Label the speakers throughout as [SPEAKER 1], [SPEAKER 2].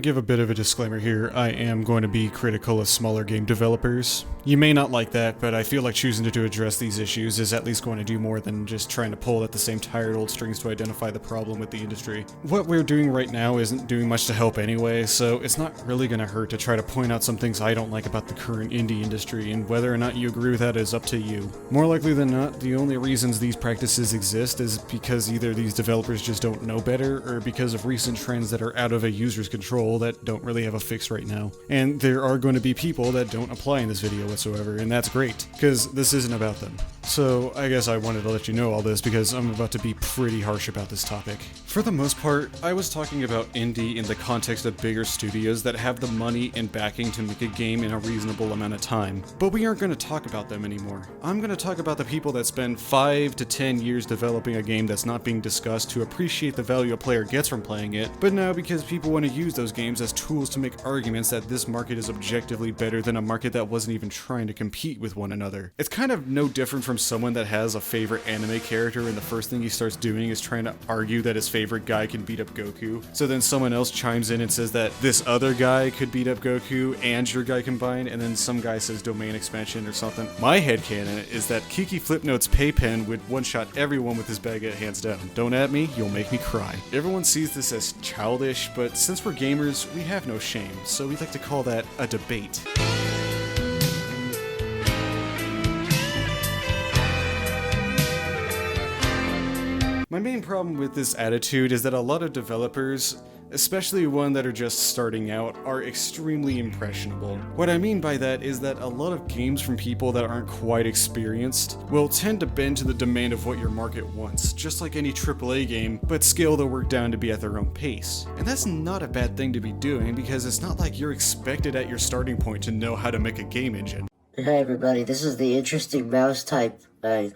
[SPEAKER 1] give a bit of a disclaimer here. I am going to be critical of smaller game developers. You may not like that, but I feel like choosing to address these issues is at least going to do more than just trying to pull at the same tired old strings to identify the problem with the industry. What we're doing right now isn't doing much to help anyway, so it's not really going to hurt to try to point out some things I don't like about the current indie industry, and whether or not you agree with that is up to you. More likely than not, the only reasons these practices exist is because either these developers just don't know better, or because of recent trends that are out of a user's control that don't really have a fix right now. And there are going to be people that don't apply in this video whatsoever, and that's great, because this isn't about them. So I guess I wanted to let you know all this because I'm about to be pretty harsh about this topic. For the most part, I was talking about indie in the context of bigger studios that have the money and backing to make a game in a reasonable amount of time. But we aren't going to talk about them anymore. I'm going to talk about the people that spend 5 to 10 years developing a game that's not being discussed to appreciate the value a player gets from playing it, but now because people want to use those games as tools to make arguments that this market is objectively better than a market that wasn't even trying to compete with one another. It's kind of no different from someone that has a favorite anime character and the first thing he starts doing is trying to argue that his favorite guy can beat up Goku. So then someone else chimes in and says that this other guy could beat up Goku and your guy combined, and then some guy says domain expansion or something. My headcanon is that Kiki Flipnote's Paypen would one-shot everyone with his baguette hands down. Don't at me, you'll make me cry. Everyone sees this as childish, but since we're gamers, we have no shame, so we like to call that a debate. My main problem with this attitude is that a lot of developers, especially one that are just starting out, are extremely impressionable. What I mean by that is that a lot of games from people that aren't quite experienced will tend to bend to the demand of what your market wants, just like any AAA game, but scale the work down to be at their own pace. And that's not a bad thing to be doing, because it's not like you're expected at your starting point to know how to make a game engine.
[SPEAKER 2] Hi everybody, this is the interesting mouse type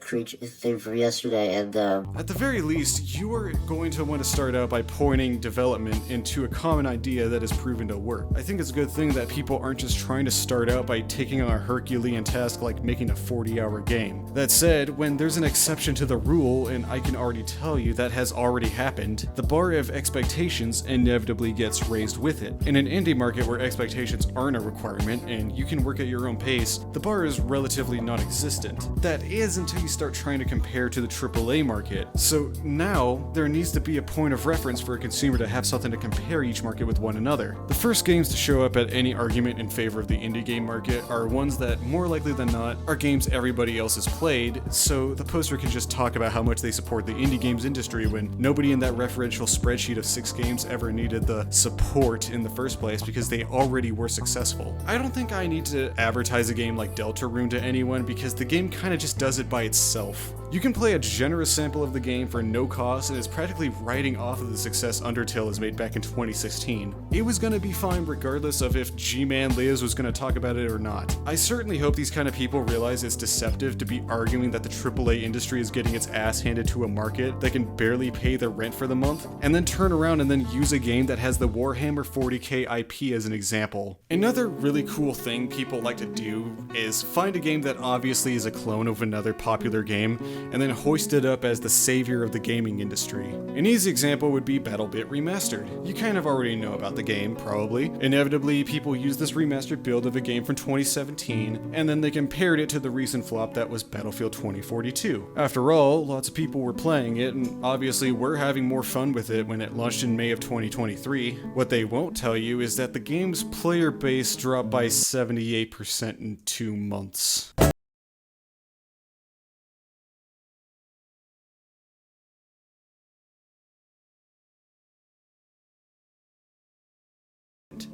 [SPEAKER 2] creature thing from yesterday, and
[SPEAKER 1] at the very least, you are going to want to start out by pointing development into a common idea that has proven to work. I think it's a good thing that people aren't just trying to start out by taking on a Herculean task like making a 40-hour game. That said, when there's an exception to the rule, and I can already tell you that has already happened, the bar of expectations inevitably gets raised with it. In an indie market where expectations aren't a requirement and you can work at your own pace, the bar is relatively non-existent. That is until you start trying to compare to the AAA market. So now, there needs to be a point of reference for a consumer to have something to compare each market with one another. The first games to show up at any argument in favor of the indie game market are ones that, more likely than not, are games everybody else has played, so the poster can just talk about how much they support the indie games industry when nobody in that referential spreadsheet of 6 games ever needed the support in the first place because they already were successful. I don't think I need to advertise a game like Deltarune to anyone because the game kinda just does it by itself. You can play a generous sample of the game for no cost and is practically riding off of the success Undertale has made back in 2016. It was gonna be fine regardless of if G-Man Liz was gonna talk about it or not. I certainly hope these kind of people realize it's deceptive to be arguing that the AAA industry is getting its ass handed to a market that can barely pay their rent for the month, and then turn around and then use a game that has the Warhammer 40k IP as an example. Another really cool thing people like to do is find a game that obviously is a clone of another popular game, and then hoist it up as the savior of the gaming industry. An easy example would be BattleBit Remastered. You kind of already know about the game, probably. Inevitably, people use this remastered build of a game from 2017, and then they compared it to the recent flop that was Battlefield 2042. After all, lots of people were playing it, and obviously we're having more fun with it when it launched in May of 2023. What they won't tell you is that the game's player base dropped by 78% in 2 months.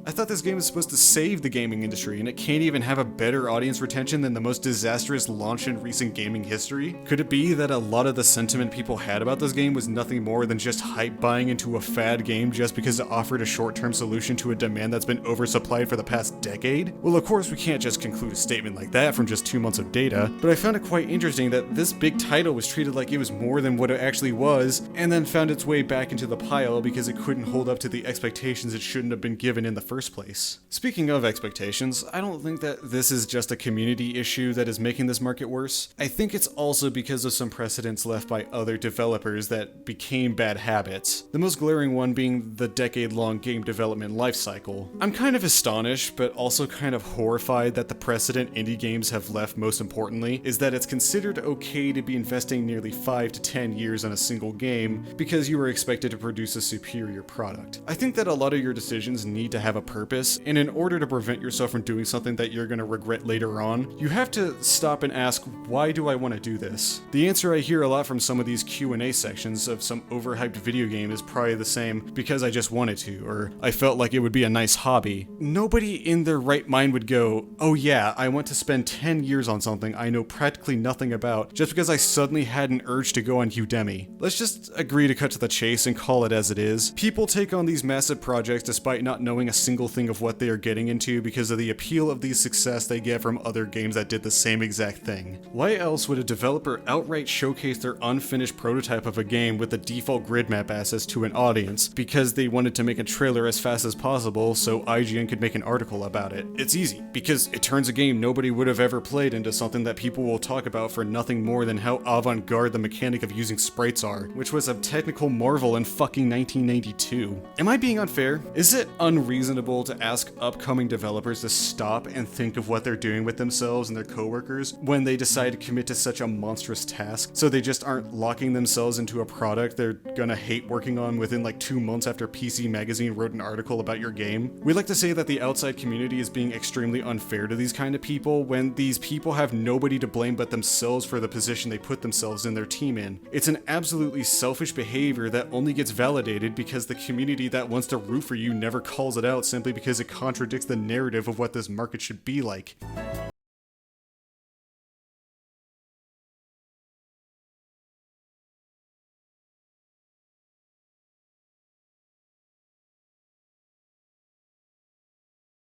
[SPEAKER 1] I thought this game was supposed to save the gaming industry, and it can't even have a better audience retention than the most disastrous launch in recent gaming history? Could it be that a lot of the sentiment people had about this game was nothing more than just hype buying into a fad game just because it offered a short-term solution to a demand that's been oversupplied for the past decade? Well, of course we can't just conclude a statement like that from just 2 months of data, but I found it quite interesting that this big title was treated like it was more than what it actually was, and then found its way back into the pile because it couldn't hold up to the expectations it shouldn't have been given in the the first place. Speaking of expectations, I don't think that this is just a community issue that is making this market worse. I think it's also because of some precedents left by other developers that became bad habits. The most glaring one being the decade-long game development lifecycle. I'm kind of astonished, but also kind of horrified that the precedent indie games have left, most importantly, is that it's considered okay to be investing nearly 5 to 10 years on a single game because you are expected to produce a superior product. I think that a lot of your decisions need to have a purpose, and in order to prevent yourself from doing something that you're going to regret later on, you have to stop and ask, why do I want to do this? The answer I hear a lot from some of these Q&A sections of some overhyped video game is probably the same, because I just wanted to, or I felt like it would be a nice hobby. Nobody in their right mind would go, oh yeah, I want to spend 10 years on something I know practically nothing about just because I suddenly had an urge to go on Udemy. Let's just agree to cut to the chase and call it as it is. People take on these massive projects despite not knowing a single thing of what they are getting into because of the appeal of the success they get from other games that did the same exact thing. Why else would a developer outright showcase their unfinished prototype of a game with the default grid map assets to an audience because they wanted to make a trailer as fast as possible so IGN could make an article about it? It's easy, because it turns a game nobody would have ever played into something that people will talk about for nothing more than how avant-garde the mechanic of using sprites are, which was a technical marvel in fucking 1992. Am I being unfair? Is it unreasonable to ask upcoming developers to stop and think of what they're doing with themselves and their coworkers when they decide to commit to such a monstrous task, so they just aren't locking themselves into a product they're gonna hate working on within like 2 months after PC Magazine wrote an article about your game? We like to say that the outside community is being extremely unfair to these kind of people when these people have nobody to blame but themselves for the position they put themselves and their team in. It's an absolutely selfish behavior that only gets validated because the community that wants to root for you never calls it out simply because it contradicts the narrative of what this market should be like.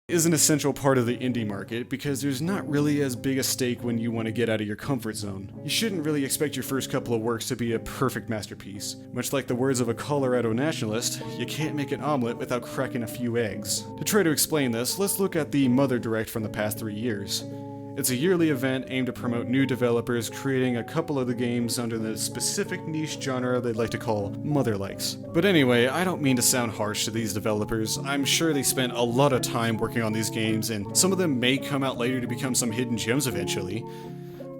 [SPEAKER 1] Is an essential part of the indie market because there's not really as big a stake when you want to get out of your comfort zone. You shouldn't really expect your first couple of works to be a perfect masterpiece. Much like the words of a Colorado nationalist, you can't make an omelet without cracking a few eggs. To try to explain this, let's look at the Mother Direct from the past 3 years. It's a yearly event aimed to promote new developers creating a couple of the games under the specific niche genre they'd like to call Mother-likes. But anyway, I don't mean to sound harsh to these developers. I'm sure they spent a lot of time working on these games, and some of them may come out later to become some hidden gems eventually.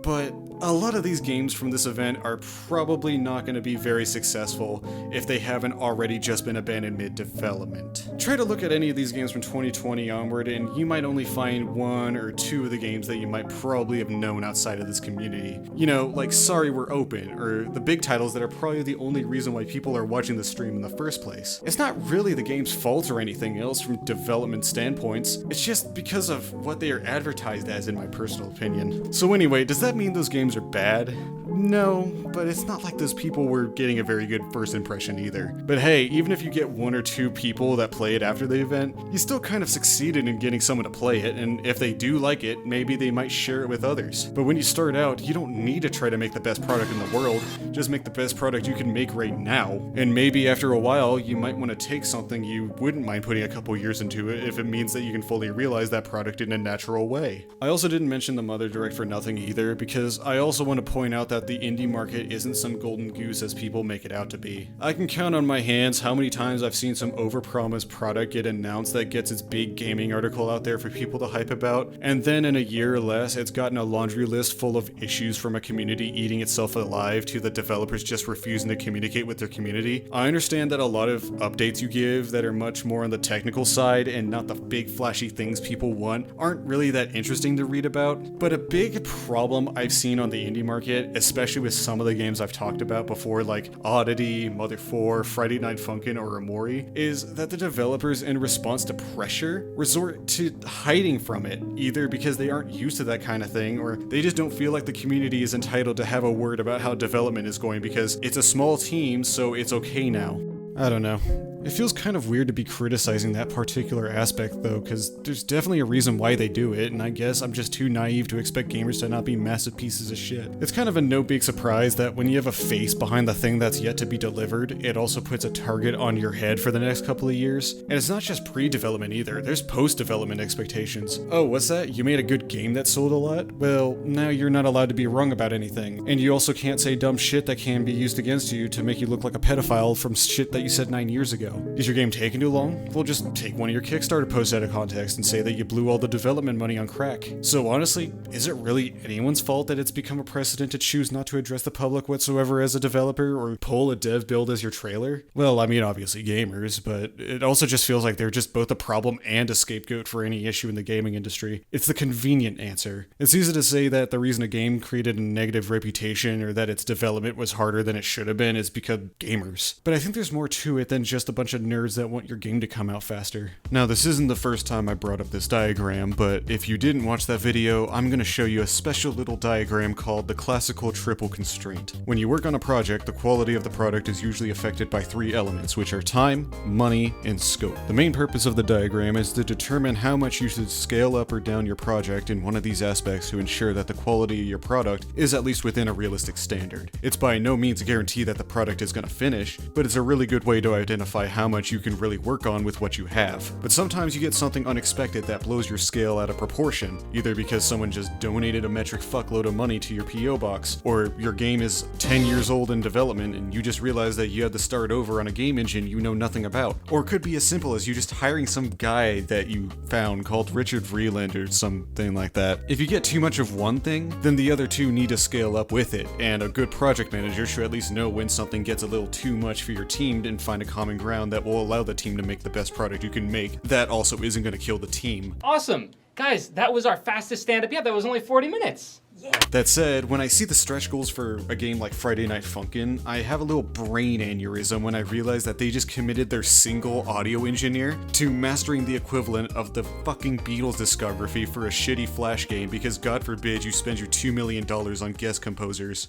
[SPEAKER 1] But a lot of these games from this event are probably not going to be very successful if they haven't already just been abandoned mid-development. Try to look at any of these games from 2020 onward and you might only find 1 or 2 of the games that you might probably have known outside of this community. You know, like Sorry We're Open, or the big titles that are probably the only reason why people are watching the stream in the first place. It's not really the game's fault or anything else from development standpoints, it's just because of what they are advertised as, in my personal opinion. So anyway, does that mean those games are bad? No, but it's not like those people were getting a very good first impression either. But hey, even if you get 1 or 2 people that play it after the event, you still kind of succeeded in getting someone to play it, and if they do like it, maybe they might share it with others. But when you start out, you don't need to try to make the best product in the world, just make the best product you can make right now. And maybe after a while, you might want to take something you wouldn't mind putting a couple years into it if it means that you can fully realize that product in a natural way. I also didn't mention the Mother Direct for nothing either, because I also want to point out that the indie market isn't some golden goose as people make it out to be. I can count on my hands how many times I've seen some overpromised product get announced that gets its big gaming article out there for people to hype about, and then in a year or less it's gotten a laundry list full of issues from a community eating itself alive to the developers just refusing to communicate with their community. I understand that a lot of updates you give that are much more on the technical side and not the big flashy things people want aren't really that interesting to read about, but a big problem I've seen on the indie market, especially with some of the games I've talked about before like Oddity, Mother 4, Friday Night Funkin', or Amori, is that the developers in response to pressure resort to hiding from it, either because they aren't used to that kind of thing or they just don't feel like the community is entitled to have a word about how development is going because it's a small team, so it's okay now. I don't know. It feels kind of weird to be criticizing that particular aspect though, because there's definitely a reason why they do it, and I guess I'm just too naive to expect gamers to not be massive pieces of shit. It's kind of a no big surprise that when you have a face behind the thing that's yet to be delivered, it also puts a target on your head for the next couple of years. And it's not just pre-development either, there's post-development expectations. Oh, what's that? You made a good game that sold a lot? Well, now you're not allowed to be wrong about anything. And you also can't say dumb shit that can be used against you to make you look like a pedophile from shit that you said 9 years ago. Is your game taking too long? Well, just take one of your Kickstarter posts out of context and say that you blew all the development money on crack. So honestly, is it really anyone's fault that it's become a precedent to choose not to address the public whatsoever as a developer or pull a dev build as your trailer? Well, I mean, obviously gamers, but it also just feels like they're just both a problem and a scapegoat for any issue in the gaming industry. It's the convenient answer. It's easy to say that the reason a game created a negative reputation or that its development was harder than it should have been is because gamers. But I think there's more to it than just a bunch of nerds that want your game to come out faster. Now, this isn't the first time I brought up this diagram, but if you didn't watch that video, I'm going to show you a special little diagram called the classical triple constraint. When you work on a project, the quality of the product is usually affected by three elements, which are time, money, and scope. The main purpose of the diagram is to determine how much you should scale up or down your project in one of these aspects to ensure that the quality of your product is at least within a realistic standard. It's by no means a guarantee that the product is going to finish, but it's a really good way to identify how much you can really work on with what you have. But sometimes you get something unexpected that blows your scale out of proportion, either because someone just donated a metric fuckload of money to your PO box, or your game is 10 years old in development and you just realize that you had to start over on a game engine you know nothing about. Or it could be as simple as you just hiring some guy that you found called Richard Vreeland or something like that. If you get too much of one thing, then the other two need to scale up with it, and a good project manager should at least know when something gets a little too much for your team and find a common ground that will allow the team to make the best product you can make that also isn't going to kill the team.
[SPEAKER 3] Awesome. Guys, that was our fastest stand-up yet. That was only 40 minutes. Yeah.
[SPEAKER 1] That said, when I see the stretch goals for a game like Friday Night Funkin', I have a little brain aneurysm when I realize that they just committed their single audio engineer to mastering the equivalent of the fucking Beatles discography for a shitty Flash game because God forbid you spend your $2 million on guest composers.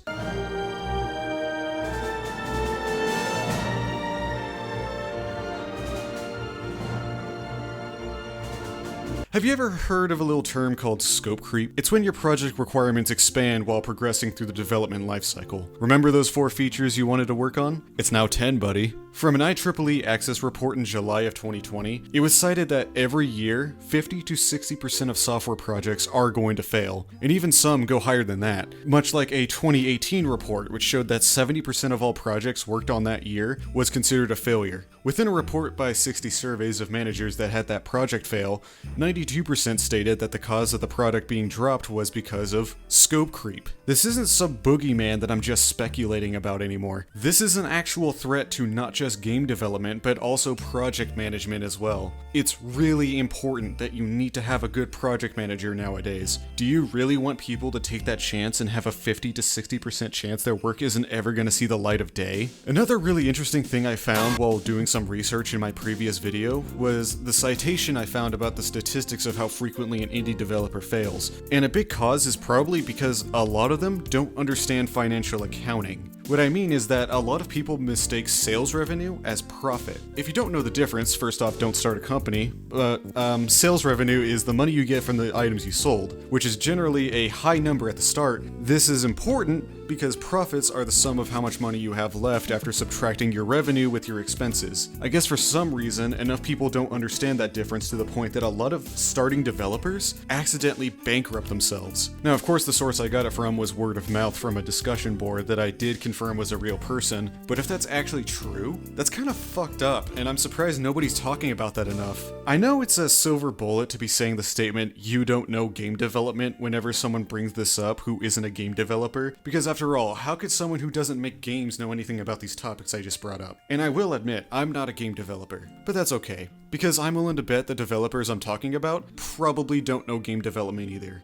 [SPEAKER 1] Have you ever heard of a little term called scope creep? It's when your project requirements expand while progressing through the development lifecycle. Remember those 4 features you wanted to work on? It's now 10, buddy. From an IEEE Access report in July of 2020, it was cited that every year, 50 to 60% of software projects are going to fail, and even some go higher than that, much like a 2018 report which showed that 70% of all projects worked on that year was considered a failure. Within a report by 60 surveys of managers that had that project fail, 92% stated that the cause of the product being dropped was because of scope creep. This isn't some boogeyman that I'm just speculating about anymore. This is an actual threat to not just game development, but also project management as well. It's really important that you need to have a good project manager nowadays. Do you really want people to take that chance and have a 50 to 60% chance their work isn't ever going to see the light of day? Another really interesting thing I found while doing some research in my previous video was the citation I found about the statistics of how frequently an indie developer fails. And a big cause is probably because a lot of them don't understand financial accounting. What I mean is that a lot of people mistake sales revenue as profit. If you don't know the difference, first off, don't start a company, but sales revenue is the money you get from the items you sold, which is generally a high number at the start. This is important because profits are the sum of how much money you have left after subtracting your revenue with your expenses. I guess for some reason, enough people don't understand that difference to the point that a lot of starting developers accidentally bankrupt themselves. Now, of course, the source I got it from was word of mouth from a discussion board that I did confirm was a real person, but if that's actually true, that's kind of fucked up, and I'm surprised nobody's talking about that enough. I know it's a silver bullet to be saying the statement, "you don't know game development," whenever someone brings this up who isn't a game developer, because after all, how could someone who doesn't make games know anything about these topics I just brought up? And I will admit, I'm not a game developer, but that's okay, because I'm willing to bet the developers I'm talking about probably don't know game development either.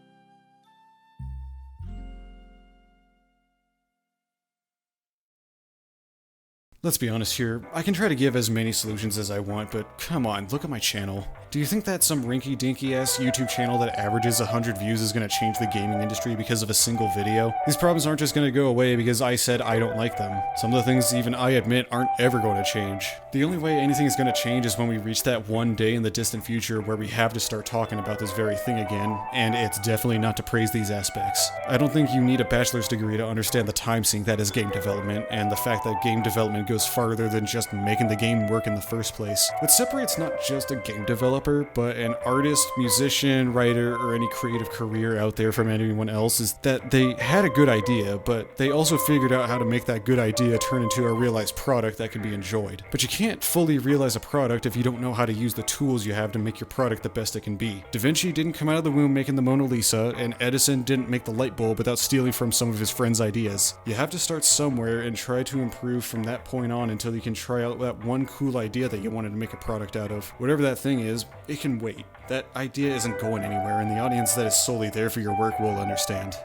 [SPEAKER 1] Let's be honest here, I can try to give as many solutions as I want, but come on, look at my channel. Do you think that some rinky-dinky ass YouTube channel that averages 100 views is gonna change the gaming industry because of a single video? These problems aren't just gonna go away because I said I don't like them. Some of the things even I admit aren't ever going to change. The only way anything is gonna change is when we reach that one day in the distant future where we have to start talking about this very thing again, and it's definitely not to praise these aspects. I don't think you need a bachelor's degree to understand the time sink that is game development, and the fact that game development goes farther than just making the game work in the first place. What separates not just a game developer, but an artist, musician, writer, or any creative career out there from anyone else is that they had a good idea, but they also figured out how to make that good idea turn into a realized product that can be enjoyed. But you can't fully realize a product if you don't know how to use the tools you have to make your product the best it can be. Da Vinci didn't come out of the womb making the Mona Lisa, and Edison didn't make the light bulb without stealing from some of his friends' ideas. You have to start somewhere and try to improve from that point on until you can try out that one cool idea that you wanted to make a product out of. Whatever that thing is, it can wait. That idea isn't going anywhere, and the audience that is solely there for your work will understand.